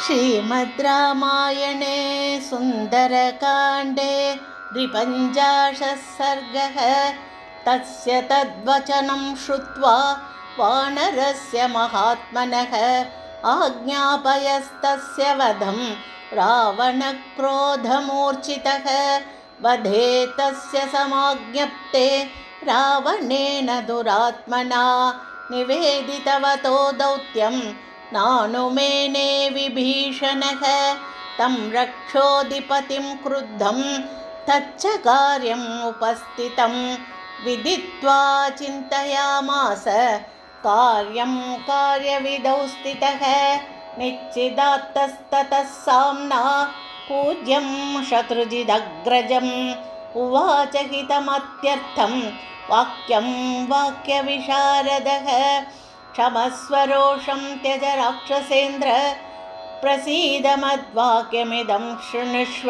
श्रीमद् रामायणे सुन्दरकाण्डे 52 सर्गः। तस्य तद्वचनं श्रुत्वा वानरस्य महात्मनः आज्ञापयस्तस्य वधं रावणक्रोधमूर्छितः। वधे तस्य समाज्ञप्ते रावणेन दुरात्मना निवेदितवतो दौत्यं नानुमेने विभीषणः। तं रक्षोऽधिपतिं क्रुद्धं तच्च कार्यम् उपस्थितं विदित्वा चिन्तयामास कार्यं कार्यविदौ स्थितः। निश्चिदात्तस्ततः साम्ना पूज्यं शत्रुजिदग्रजम् उवाच हितमत्यर्थं वाक्यं वाक्यविशारदः। क्षमस्वरोषं त्यज राक्षसेन्द्र प्रसीद मद्वाक्यमिदं शृणुष्व।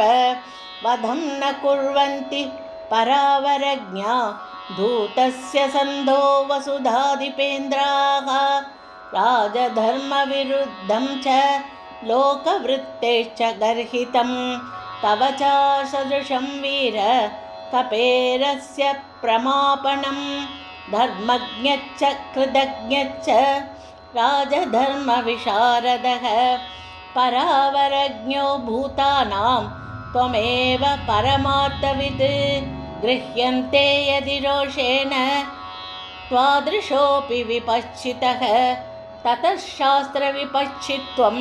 वधं न कुर्वन्ति परावरज्ञा दूतस्य सन्धो वसुधाधिपेन्द्राः। राजधर्मविरुद्धं च लोकवृत्तेश्च गर्हितं तव च सदृशं वीर कपेरस्य प्रमापनं। धर्मज्ञश्च कृतज्ञश्च राजधर्मविशारदः परावरज्ञो भूतानां त्वमेव परमार्थवित्। गृह्यन्ते यदि रोषेण त्वादृशोऽपि विपश्चितः ततः शास्त्रविपश्चित्वं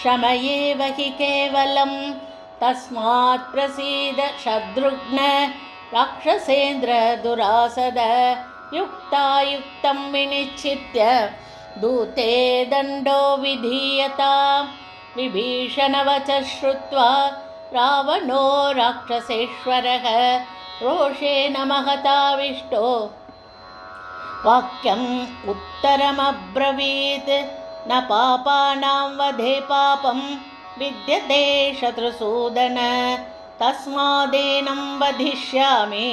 शमयेव हि केवलं। तस्मात् प्रसीद शत्रुघ्न राक्षसेन्द्र दुरासद। युक्तायुक्तं विनिश्चित्य दूते दण्डो विधीयताम्। विभीषणवचः श्रुत्वा रावणो राक्षसेश्वरः रोषेण महताविष्टो वाक्यम् उत्तरमब्रवीत्। न पापानां वधे पापं विद्यते शत्रुसूदन। तस्मादेनं वधिष्यामि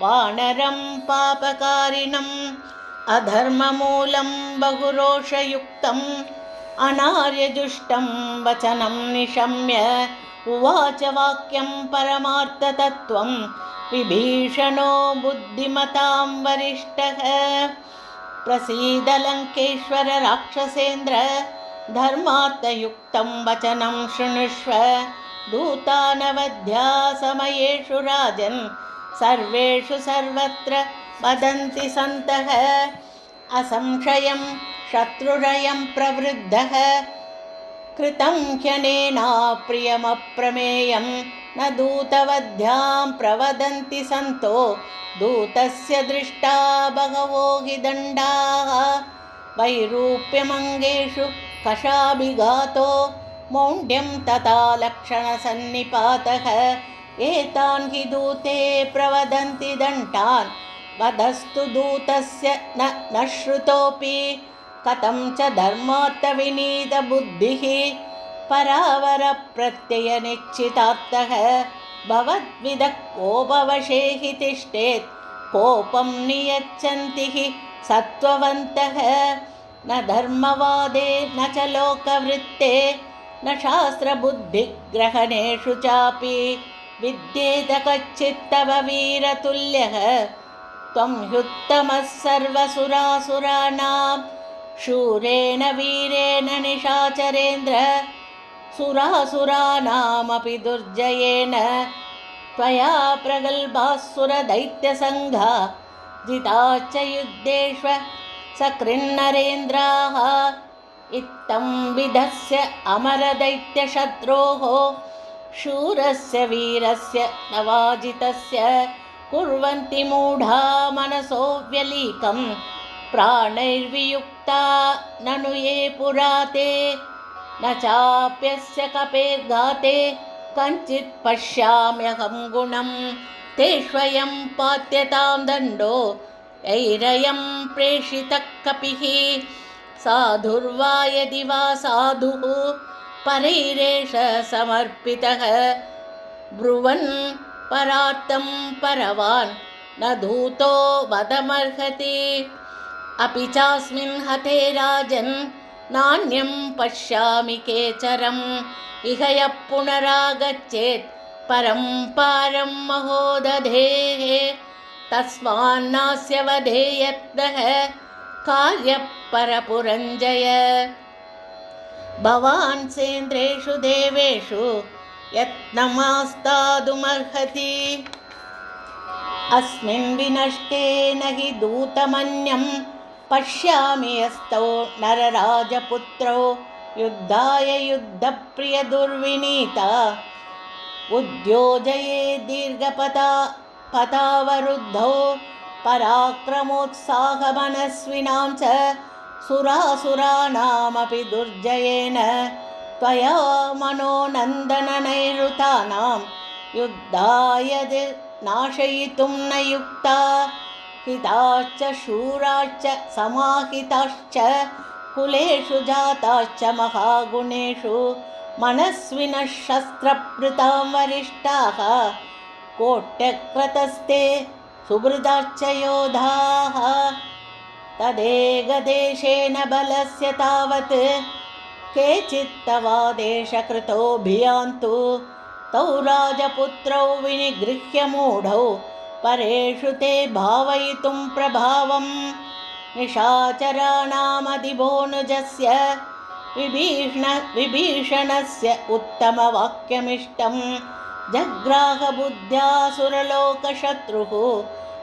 वानरं पापकारिणम्। अधर्ममूलं बहुरोषयुक्तम् अनार्यजुष्टं वचनं निशम्य उवाच वाक्यं परमार्थतत्त्वं विभीषणो बुद्धिमतां वरिष्ठः। प्रसीद लङ्केश्वर राक्षसेन्द्र धर्मार्थयुक्तं वचनं शृणुष्व। दूतानवध्या समयेषु राजन् सर्वेषु सर्वत्र वदन्ति सन्तः। असंशयं शत्रुरयं प्रवृद्धः कृतं ह्यनेनाप्रियमप्रमेयं। न दूतवध्यां प्रवदन्ति सन्तो दूतस्य दृष्टा बहवो हि दण्डाः। वैरूप्यमङ्गेषु कषाभिघातो मौढ्यं तथा लक्षणसन्निपातः। एतान् हि दूते प्रवदन्ति दण्डान् वधस्तु दूतस्य न श्रुतोऽपि। कथं च धर्मार्थविनीतबुद्धिः परावरप्रत्ययनिश्चितार्थः। भवद्विदः कोपवशे हि तिष्ठेत् कोपं नियच्छन्ति हि सत्त्ववन्तः। न धर्मवादे न च लोकवृत्ते न शास्त्रबुद्धिग्रहणेषु चापि विद्येत कच्चित्तव वीरतुल्यः। त्वं ह्युत्तमः सर्वसुरासुराणां शूरेण वीरेण निशाचरेन्द्र। सुरासुराणामपि दुर्जयेन त्वया प्रगल्भासुरदैत्यसङ्घा जिताश्च युद्धेष्व सकृन्नरेन्द्राः। इत्थं विधस्य अमरदैत्यशत्रोः शूरस्य वीरस्य नवाजितस्य कुर्वन्ति मूढा मनसो व्यलीकं। प्राणैर्वियुक्ता ननु ये पुराते न चाप्यस्य कपेर्घाते कञ्चित् पश्याम्यहं गुणं। तेष्वयं पात्यतां दण्डो यैरयं प्रेषितः कपिः। साधुर्वा यदि वा साधुः परैरेष समर्पितः। ब्रुवन् परार्थं परवान् न धूतो वधमर्हति। अपि चास्मिन् हते राजन् नान्यं पश्यामि केचरम् इह यः पुनरागच्छेत् परं पारं महोदधेः तस्मान्नास्य वधे यत्नः कार्यः परपुरञ्जय भवान् सेन्द्रेषु देवेषु यत्नमास्तादुमर्हति अस्मिन् विनष्टे न हि दूतमन्यं पश्यामि यस्तौ नरराजपुत्रौ युद्धाय युद्धप्रियदुर्विनीता उद्योजये दीर्घपथावरुद्धौ पराक्रमोत्साहमनस्विनां च सुरासुराणामपि दुर्जयेन त्वया मनोनन्दननैऋतानां युद्धाय नाशयितुं न युक्ता हिताश्च शूराश्च समाहिताश्च कुलेषु जाताश्च महागुणेषु मनस्विनः शस्त्रभृतां वरिष्ठाः कोट्यक्रतस्ते सुहृदाश्च योधाः तदेकदेशेन बलस्य तावत् केचित्तवादेशकृतोऽभियान्तु तौ राजपुत्रौ विनिगृह्य मूढौ परेषु ते भावयितुं प्रभावं निशाचराणामधिभोनुजस्य विभीषणस्य उत्तमवाक्यमिष्टं जग्राहबुद्ध्यासुरलोकशत्रुः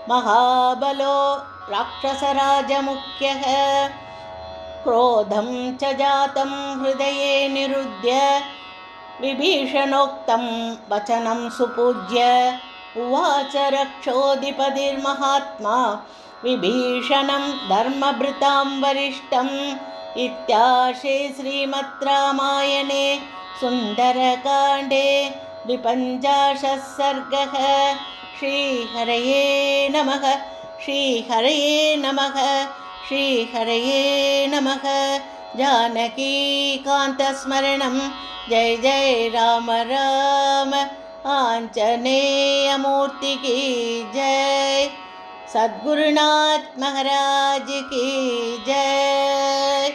महाबलो राक्षसराजमुख्यः क्रोधं च जातं हृदये निरुद्य विभीषणोक्तं वचनं सुपूज्य उवाच रक्षोऽधिपतिर्महात्मा विभीषणं धर्मभृतां वरिष्ठम् इत्याशे श्रीमद् रामायणे सुन्दरकाण्डे 50 सर्गः। श्रीहरये नमः। श्रीहरये नमः। श्रीहरये नमः। जानकीकान्तस्मरणं जय जय राम राम। आंजनेयमूर्ति की जय। सद्गुरुनाथ महाराज की जय।